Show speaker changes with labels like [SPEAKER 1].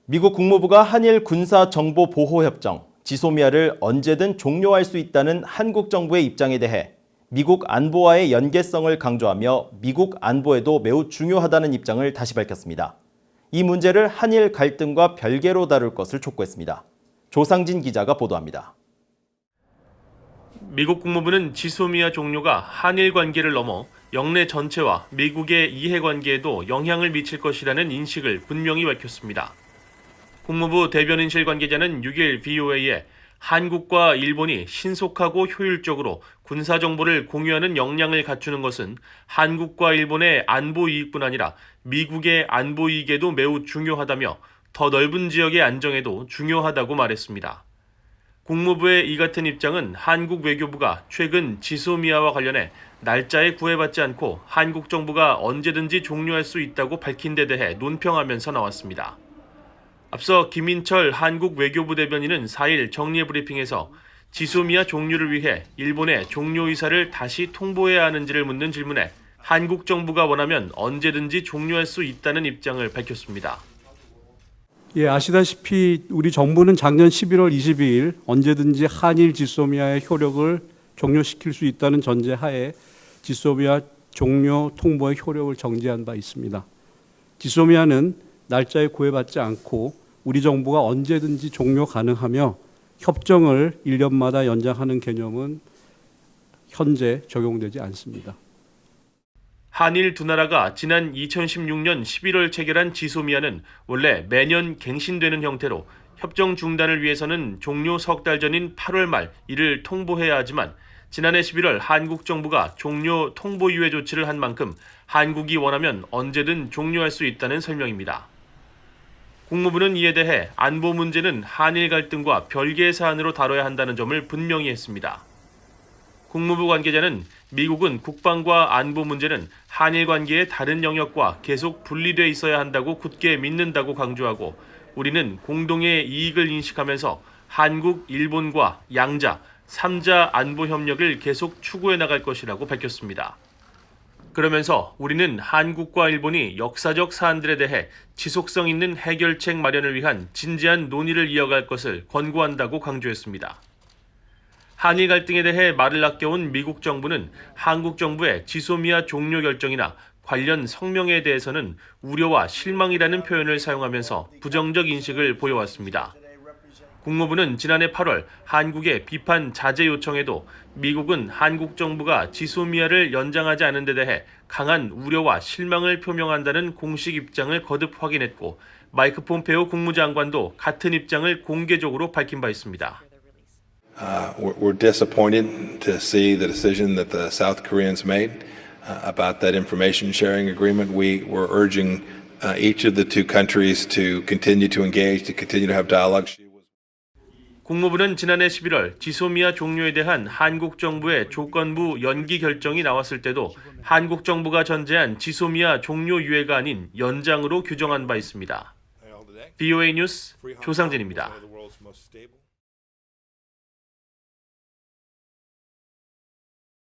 [SPEAKER 1] 미국 국무부가 한일 군사정보보호협정, 지소미아를 언제든 종료할 수 있다는 한국 정부의 입장에 대해 미국 안보와의 연계성을 강조하며 미국 안보에도 매우 중요하다는 입장을 다시 밝혔습니다. 이 문제를 한일 갈등과 별개로 다룰 것을 촉구했습니다. 조상진 기자가 보도합니다.
[SPEAKER 2] 미국 국무부는 지소미아 종료가 한일 관계를 넘어 영내 전체와 미국의 이해관계에도 영향을 미칠 것이라는 인식을 분명히 밝혔습니다. 국무부 대변인실 관계자는 6일 VOA에 한국과 일본이 신속하고 효율적으로 군사정보를 공유하는 역량을 갖추는 것은 한국과 일본의 안보 이익뿐 아니라 미국의 안보 이익에도 매우 중요하다며 더 넓은 지역의 안정에도 중요하다고 말했습니다. 국무부의 이 같은 입장은 한국 외교부가 최근 지소미아와 관련해 날짜에 구애받지 않고 한국 정부가 언제든지 종료할 수 있다고 밝힌 데 대해 논평하면서 나왔습니다. 앞서 김인철 한국 외교부 대변인은 4일 정례 브리핑에서 지소미아 종료를 위해 일본에 종료 의사를 다시 통보해야 하는지를 묻는 질문에 한국 정부가 원하면 언제든지 종료할 수 있다는 입장을 밝혔습니다.
[SPEAKER 3] 예, 아시다시피 우리 정부는 작년 11월 22일 언제든지 한일 지소미아의 효력을 종료시킬 수 있다는 전제하에 지소미아 종료 통보의 효력을 정지한 바 있습니다. 지소미아는 날짜에 구애받지 않고 우리 정부가 언제든지 종료 가능하며 협정을 1년마다 연장하는 개념은 현재 적용되지 않습니다.
[SPEAKER 2] 한일 두 나라가 지난 2016년 11월 체결한 지소미아는 원래 매년 갱신되는 형태로 협정 중단을 위해서는 종료 석 달 전인 8월 말 이를 통보해야 하지만 지난해 11월 한국 정부가 종료 통보 유예 조치를 한 만큼 한국이 원하면 언제든 종료할 수 있다는 설명입니다. 국무부는 이에 대해 안보 문제는 한일 갈등과 별개의 사안으로 다뤄야 한다는 점을 분명히 했습니다. 국무부 관계자는 미국은 국방과 안보 문제는 한일 관계의 다른 영역과 계속 분리돼 있어야 한다고 굳게 믿는다고 강조하고 우리는 공동의 이익을 인식하면서 한국, 일본과 양자, 3자 안보 협력을 계속 추구해 나갈 것이라고 밝혔습니다. 그러면서 우리는 한국과 일본이 역사적 사안들에 대해 지속성 있는 해결책 마련을 위한 진지한 논의를 이어갈 것을 권고한다고 강조했습니다. 한일 갈등에 대해 말을 아껴온 미국 정부는 한국 정부의 지소미아 종료 결정이나 관련 성명에 대해서는 우려와 실망이라는 표현을 사용하면서 부정적 인식을 보여왔습니다. 국무부는 지난해 8월 한국의 비판 자제 요청에도 미국은 한국 정부가 지소미아를 연장하지 않은 데 대해 강한 우려와 실망을 표명한다는 공식 입장을 거듭 확인했고 마이크 폼페오 국무장관도 같은 입장을 공개적으로 밝힌 바 있습니다.
[SPEAKER 4] We're disappointed to see the decision that the South Koreans made about that information sharing agreement. We were urging each of the two countries to continue to engage, to continue to have dialogue.
[SPEAKER 2] 국무부는 지난해 11월 지소미아 종료에 대한 한국 정부의 조건부 연기 결정이 나왔을 때도 한국 정부가 전제한 지소미아 종료 유예가 아닌 연장으로 규정한 바 있습니다. VOA 뉴스 조상진입니다.